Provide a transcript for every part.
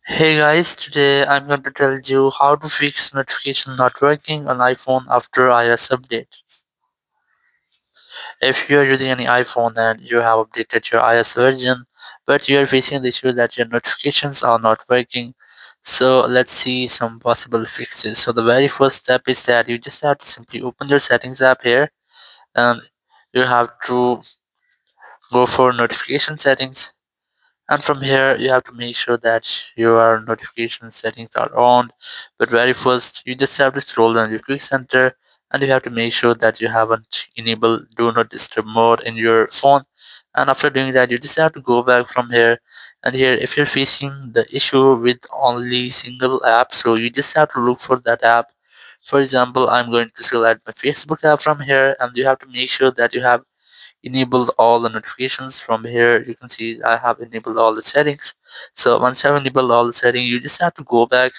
Hey guys, today I'm going to tell you how to fix notification not working on iPhone after iOS update. If you're using any iPhone and you have updated your iOS version, but you're facing the issue that your notifications are not working, so let's see some possible fixes. So the very first step is that you just have to simply open your settings app here and you have to go for notification settings. And from here, you have to make sure that your notification settings are on. But very first, you just have to scroll down your quick center and you have to make sure that you haven't enabled do not disturb mode in your phone. And after doing that, you just have to go back from here. And here, if you're facing the issue with only single app, so you just have to look for that app. For example, I'm going to select my Facebook app from here, and you have to make sure that you have enabled all the notifications. From here you can see I have enabled all the settings. So once you have enabled all the settings, you just have to go back,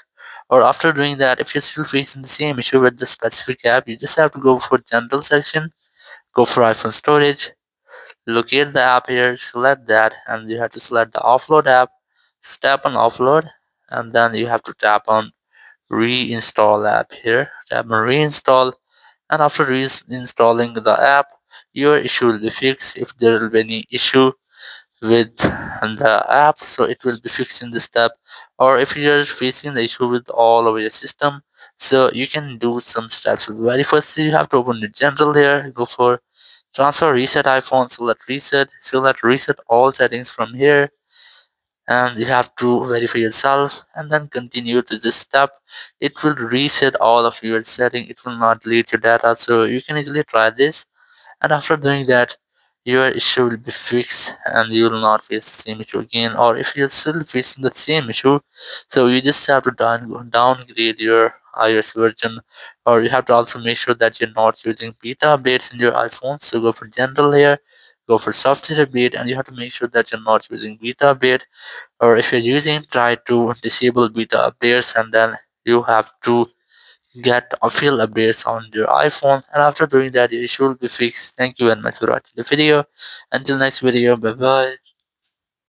or after doing that, if you're still facing the same issue with the specific app, you just have to go for general section, go for iPhone storage, locate the app here, select that, and you have to select the offload app, tap on offload, and then you have to tap on reinstall app here, tap on reinstall. And after reinstalling the app, your issue will be fixed. If there will be any issue with the app, so it will be fixed in this step. Or if you're facing the issue with all of your system, so you can do some steps. So the very first, you have to open the general here, go for transfer reset iPhone, select reset all settings from here, and you have to verify yourself and then continue to this step. It will reset all of your setting, it will not delete your data, so you can easily try this. And after doing that, your issue will be fixed and you will not face the same issue again. Or if you're still facing the same issue, so you just have to downgrade your iOS version, or you have to also make sure that you're not using beta updates in your iPhone. So go for general here, go for software update, and you have to make sure that you're not using beta update. Or if you're using, try to disable beta updates, and then you have to get official updates on your iPhone. And after doing that, your issue will be fixed. Thank you very much for watching the video. Until next video, bye bye.